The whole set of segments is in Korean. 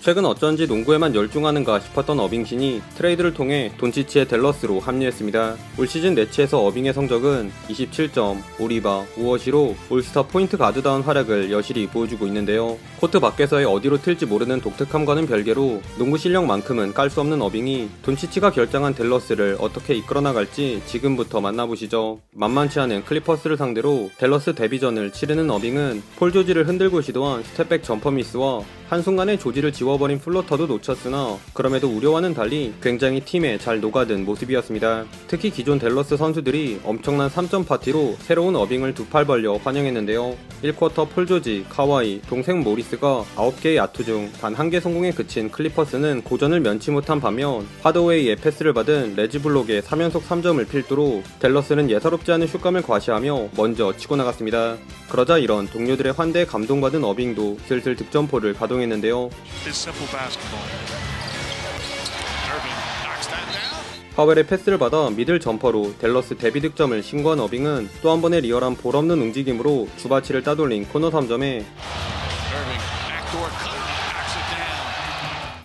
최근 어쩐지 농구에만 열중하는가 싶었던 어빙신이 트레이드를 통해 돈치치의 댈러스로 합류했습니다. 올 시즌 네츠에서 어빙의 성적은 27점, 5리바, 5어시로 올스타 포인트 가드다운 활약을 여실히 보여주고 있는데요. 코트 밖에서의 어디로 튈지 모르는 독특함과는 별개로 농구 실력만큼은 깔 수 없는 어빙이 돈치치가 결정한 댈러스를 어떻게 이끌어나갈지 지금부터 만나보시죠. 만만치 않은 클리퍼스를 상대로 댈러스 데뷔전을 치르는 어빙은 폴 조지를 흔들고 시도한 스텝백 점퍼 미스와 한순간에 조지를 지워버린 플로터도 놓쳤으나 그럼에도 우려와는 달리 굉장히 팀에 잘 녹아든 모습이었습니다. 특히 기존 댈러스 선수들이 엄청난 3점 파티로 새로운 어빙을 두 팔 벌려 환영했는데요. 1쿼터 폴 조지, 카와이, 동생 모리스가 9개의 야투 중 단 1개 성공에 그친 클리퍼스는 고전을 면치 못한 반면 하더웨이의 패스를 받은 레지 블록의 3연속 3점을 필두로 댈러스는 예사롭지 않은 슛감을 과시하며 먼저 치고 나갔습니다. 그러자 이런 동료들의 환대에 감동받은 어빙도 슬슬 득점포를 가동했는데요. 파웰의 패스를 받아 미들 점퍼로 댈러스 데뷔 득점을 신고한 어빙은 또 한 번의 리얼한 볼없는 움직임으로 주바치를 따돌린 코너 3점에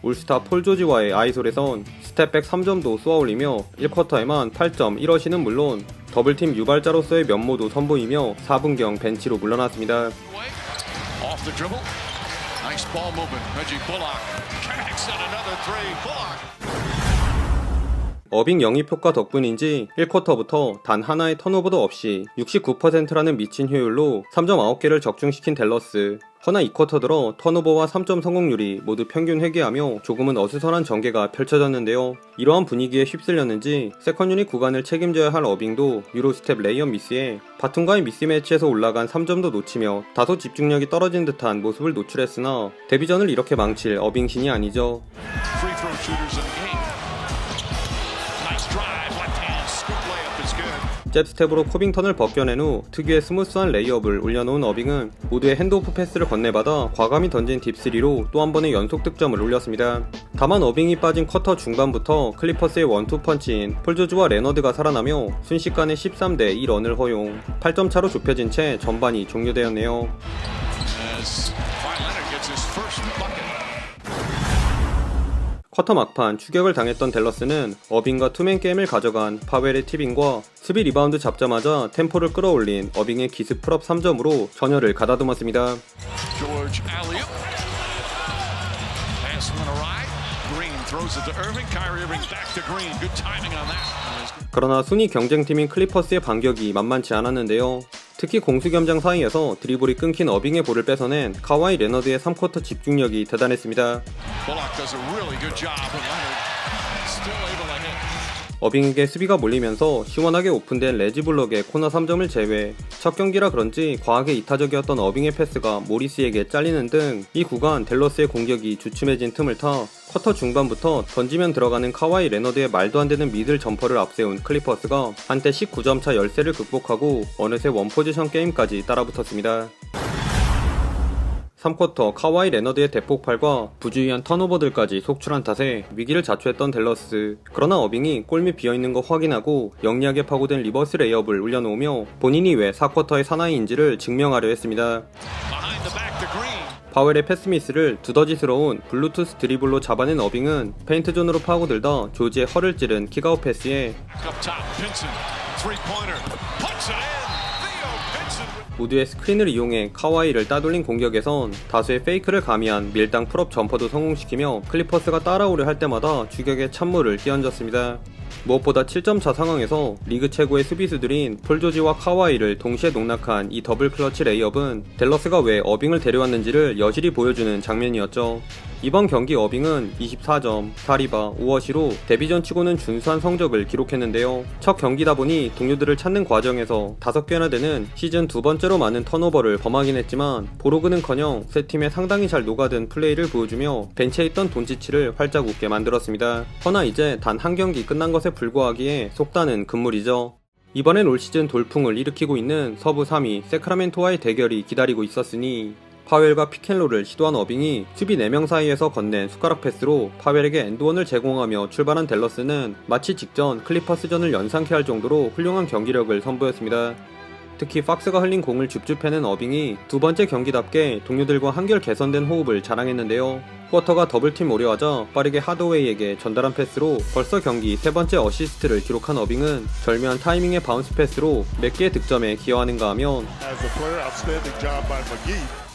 올스타 폴 조지와의 아이솔에선 스텝백 3점도 쏘아올리며 1쿼터에만 8.1어시는 물론 더블팀 유발자로서의 면모도 선보이며 4분경 벤치로 물러났습니다. 어빙 영입 효과 덕분인지 1쿼터부터 단 하나의 턴오버도 없이 69%라는 미친 효율로 3점 9개를 적중시킨 댈러스. 허나 2쿼터 들어 턴오버와 3점 성공률이 모두 평균 회귀하며 조금은 어수선한 전개가 펼쳐졌는데요. 이러한 분위기에 휩쓸렸는지 세컨 유닛 구간을 책임져야 할 어빙도 유로스텝 레이업 미스에 바tum과의 미스매치에서 올라간 3점도 놓치며 다소 집중력이 떨어진 듯한 모습을 노출했으나 데뷔전을 이렇게 망칠 어빙신이 아니죠. 잽스텝으로 코빙턴을 벗겨낸 후 특유의 스무스한 레이업을 올려놓은 어빙은 모두의 핸드오프 패스를 건네받아 과감히 던진 딥3로 또 한 번의 연속 득점을 올렸습니다. 다만 어빙이 빠진 쿼터 중반부터 클리퍼스의 원투 펀치인 폴 조지와 레너드가 살아나며 순식간에 13대 2런을 허용, 8점 차로 좁혀진 채 전반이 종료되었네요. 쿼터 막판 추격을 당했던 댈러스는 어빙과 투맨 게임을 가져간 파웰의 티빙과 수비 리바운드 잡자마자 템포를 끌어올린 어빙의 기습 풀업 3점으로 전열을 가다듬었습니다. 그러나 순위 경쟁팀인 클리퍼스의 반격이 만만치 않았는데요. 특히 공수겸장 사이에서 드리블이 끊긴 어빙의 볼을 뺏어낸 카와이 레너드의 3쿼터 집중력이 대단했습니다. 어빙에게 수비가 몰리면서 시원하게 오픈된 레지 블록의 코너 3점을 제외, 첫 경기라 그런지 과하게 이타적이었던 어빙의 패스가 모리스에게 잘리는 등 이 구간 댈러스의 공격이 주춤해진 틈을 타 쿼터 중반부터 던지면 들어가는 카와이 레너드의 말도 안 되는 미들 점퍼를 앞세운 클리퍼스가 한때 19점 차 열세를 극복하고 어느새 원포지션 게임까지 따라붙었습니다. 3쿼터 카와이 레너드의 대폭발과 부주의한 턴오버들까지 속출한 탓에 위기를 자초했던 댈러스. 그러나 어빙이 골밑 비어있는 거 확인하고 영리하게 파고든 리버스 레이업을 올려놓으며 본인이 왜 4쿼터의 사나이인지를 증명하려 했습니다. 파웰의 패스 미스를 두더지스러운 블루투스 드리블로 잡아낸 어빙은 페인트존으로 파고들다 조지의 허를 찌른 킥아웃 패스에 우드의 스크린을 이용해 카와이를 따돌린 공격에선 다수의 페이크를 가미한 밀당 풀업 점퍼도 성공시키며 클리퍼스가 따라오려 할 때마다 추격에 찬물을 끼얹었습니다. 무엇보다 7점 차 상황에서 리그 최고의 수비수들인 폴 조지와 카와이를 동시에 농락한 이 더블 클러치 레이업은 댈러스가 왜 어빙을 데려왔는지를 여실히 보여주는 장면이었죠. 이번 경기 어빙은 24점, 4리바, 5어시로 데뷔전 치고는 준수한 성적을 기록했는데요. 첫 경기다 보니 동료들을 찾는 과정에서 5개나 되는 시즌 두 번째로 많은 턴오버를 범하긴 했지만 보로그는커녕 새 팀에 상당히 잘 녹아든 플레이를 보여주며 벤치에 있던 돈치치를 활짝 웃게 만들었습니다. 허나 이제 단 한 경기 끝난 것에 불과하기에 속단은 금물이죠. 이번엔 올 시즌 돌풍을 일으키고 있는 서부 3위 세크라멘토와의 대결이 기다리고 있었으니 파웰과 피켄롤을 시도한 어빙이 수비 4명 사이에서 건넨 숟가락 패스로 파웰에게 엔드원을 제공하며 출발한 댈러스는 마치 직전 클리퍼스전을 연상케 할 정도로 훌륭한 경기력을 선보였습니다. 특히 팍스가 흘린 공을 줍줍해낸 어빙이 두 번째 경기답게 동료들과 한결 개선된 호흡을 자랑했는데요. 후어터가 더블팀 오려하자 빠르게 하더웨이에게 전달한 패스로 벌써 경기 세 번째 어시스트를 기록한 어빙은 절묘한 타이밍의 바운스 패스로 몇 개의 득점에 기여하는가 하면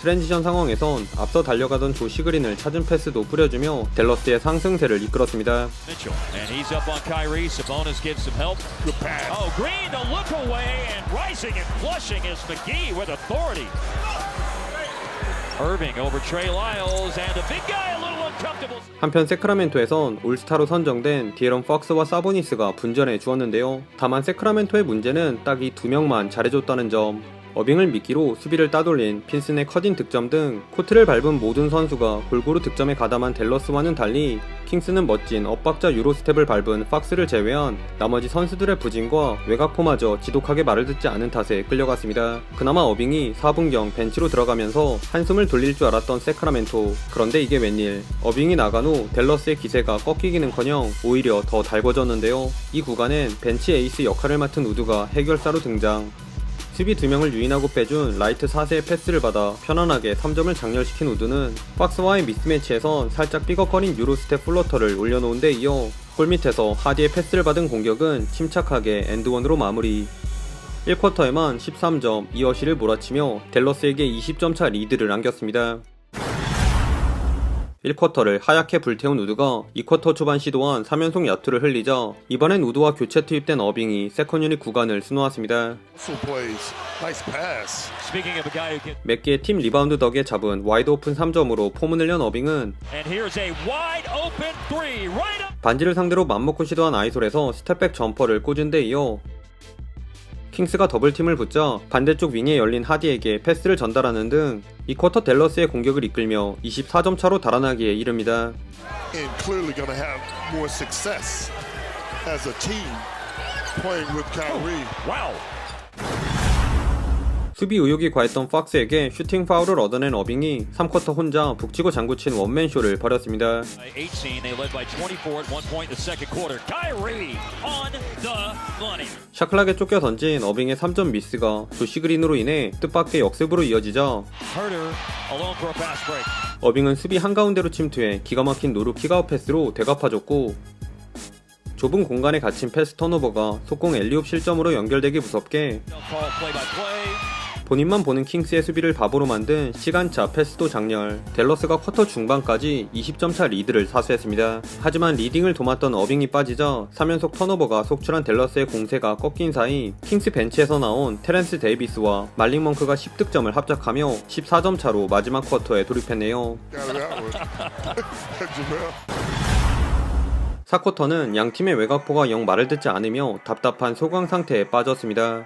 트랜지션 상황에선 앞서 달려가던 조시 그린을 찾은 패스도 뿌려주며 댈러스의 상승세를 이끌었습니다. 한편 세크라멘토에선 올스타로 선정된 디에런 팍스와 사보니스가 분전해 주었는데요. 다만 세크라멘토의 문제는 딱 이 두 명만 잘해줬다는 점. 어빙을 미끼로 수비를 따돌린 핀슨의 커딘 득점 등 코트를 밟은 모든 선수가 골고루 득점에 가담한 댈러스와는 달리 킹스는 멋진 엇박자 유로스텝을 밟은 팍스를 제외한 나머지 선수들의 부진과 외곽포마저 지독하게 말을 듣지 않은 탓에 끌려갔습니다. 그나마 어빙이 4분경 벤치로 들어가면서 한숨을 돌릴 줄 알았던 세크라멘토. 그런데 이게 웬일, 어빙이 나간 후 댈러스의 기세가 꺾이기는커녕 오히려 더 달궈졌는데요. 이 구간엔 벤치 에이스 역할을 맡은 우드가 해결사로 등장. 수비 2명을 유인하고 빼준 라이트 4세의 패스를 받아 편안하게 3점을 장렬시킨 우드는 팍스와의 미스매치에선 살짝 삐걱거린 유로스텝 플러터를 올려놓은 데 이어 골밑에서 하디의 패스를 받은 공격은 침착하게 엔드원으로 마무리. 1쿼터에만 13점, 2어시를 몰아치며 댈러스에게 20점차 리드를 안겼습니다. 1쿼터를 하얗게 불태운 우드가 2쿼터 초반 시도한 3연속 야투를 흘리자 이번엔 우드와 교체 투입된 어빙이 세컨유닛 구간을 수놓았습니다. 몇 개의 팀 리바운드 덕에 잡은 와이드 오픈 3점으로 폼을 낸 어빙은 반지를 상대로 맘먹고 시도한 아이솔에서 스텝백 점퍼를 꽂은 데 이어 킹스가 더블팀을 붙자 반대쪽 윙에 열린 하디에게 패스를 전달하는 등 2쿼터 댈러스의 공격을 이끌며 24점 차로 달아나기에 이릅니다. 수비 의욕이 과했던 팍스에게 슈팅 파울을 얻어낸 어빙이 3쿼터 혼자 북치고 장구친 원맨쇼를 벌였습니다. 샤클락에 쫓겨 던진 어빙의 3점 미스가 조시 그린으로 인해 뜻밖의 역습으로 이어지자 어빙은 수비 한가운데로 침투해 기가 막힌 노루 킥아웃 패스로 되갚아줬고 좁은 공간에 갇힌 패스 턴오버가 속공 엘리옵 실점으로 연결되기 무섭게 본인만 보는 킹스의 수비를 바보로 만든 시간차 패스도 장렬. 댈러스가 쿼터 중반까지 20점차 리드를 사수했습니다. 하지만 리딩을 도맡던 어빙이 빠지자 3연속 턴오버가 속출한 댈러스의 공세가 꺾인 사이 킹스 벤치에서 나온 테렌스 데이비스와 말링 멍크가 10득점을 합작하며 14점 차로 마지막 쿼터에 돌입했네요. 4쿼터는 양팀의 외곽포가 영 말을 듣지 않으며 답답한 소강 상태에 빠졌습니다.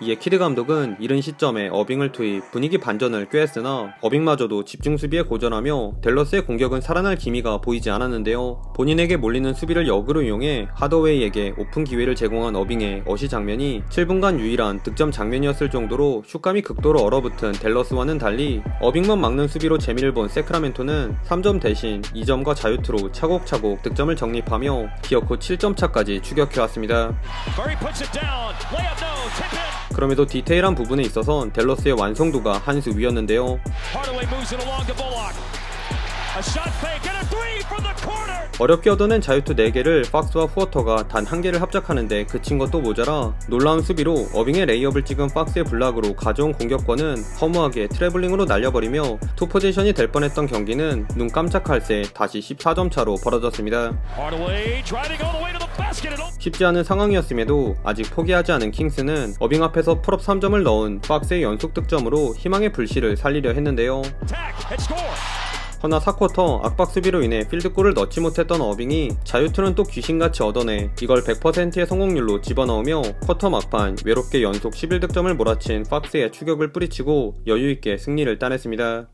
이에 키드 감독은 이른 시점에 어빙을 투입, 분위기 반전을 꾀했으나 어빙마저도 집중 수비에 고전하며 댈러스의 공격은 살아날 기미가 보이지 않았는데요. 본인에게 몰리는 수비를 역으로 이용해 하더웨이에게 오픈 기회를 제공한 어빙의 어시 장면이 7분간 유일한 득점 장면이었을 정도로 슛감이 극도로 얼어붙은 댈러스와는 달리 어빙만 막는 수비로 재미를 본 세크라멘토는 3점 대신 2점과 자유투로 차곡차곡 득점을 정립하며 기어코 7점 차까지 추격해왔습니다. 그럼에도 디테일한 부분에 있어선 댈러스의 완성도가 한 수 위였는데요. 어렵게 얻어낸 자유투 4개를 팍스와 후어터가 단 1개를 합작하는데 그친 것도 모자라 놀라운 수비로 어빙의 레이업을 찍은 팍스의 블락으로 가져온 공격권은 허무하게 트래블링으로 날려버리며 투포지션이 될 뻔했던 경기는 눈 깜짝할 새 다시 14점 차로 벌어졌습니다. 쉽지 않은 상황이었음에도 아직 포기하지 않은 킹스는 어빙 앞에서 풀업 3점을 넣은 팍스의 연속 득점으로 희망의 불씨를 살리려 했는데요. 허나 4쿼터 압박 수비로 인해 필드골을 넣지 못했던 어빙이 자유투는 또 귀신같이 얻어내 이걸 100%의 성공률로 집어넣으며 쿼터 막판 외롭게 연속 11득점을 몰아친 팍스의 추격을 뿌리치고 여유있게 승리를 따냈습니다.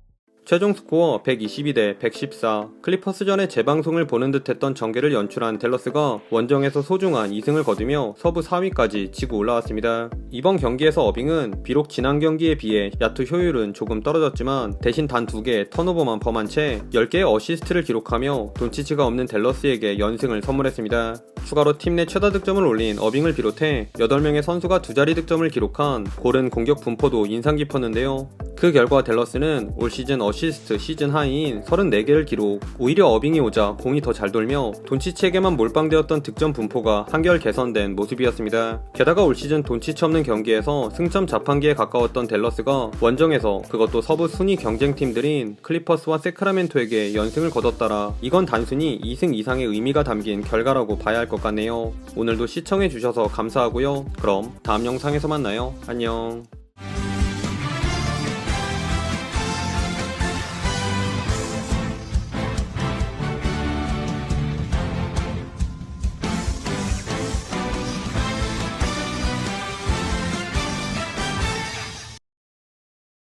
최종 스코어 122대 114. 클리퍼스전의 재방송을 보는 듯했던 전개를 연출한 댈러스가 원정에서 소중한 2승을 거두며 서부 4위까지 치고 올라왔습니다. 이번 경기에서 어빙은 비록 지난 경기에 비해 야투 효율은 조금 떨어졌지만 대신 단 2개의 턴오버만 범한 채 10개의 어시스트를 기록하며 돈치치가 없는 댈러스에게 연승을 선물했습니다. 추가로 팀 내 최다 득점을 올린 어빙을 비롯해 8명의 선수가 두 자리 득점을 기록한 고른 공격 분포도 인상 깊었는데요. 그 결과 댈러스는 올 시즌 어시스트 시즌 하이인 34개를 기록. 오히려 어빙이 오자 공이 더 잘 돌며 돈치치에게만 몰빵되었던 득점 분포가 한결 개선된 모습이었습니다. 게다가 올 시즌 돈치치 없는 경기에서 승점 자판기에 가까웠던 댈러스가 원정에서 그것도 서부 순위 경쟁팀들인 클리퍼스와 세크라멘토에게 연승을 거뒀다라 이건 단순히 2승 이상의 의미가 담긴 결과라고 봐야 할 것 같네요. 오늘도 시청해주셔서 감사하고요. 그럼 다음 영상에서 만나요. 안녕.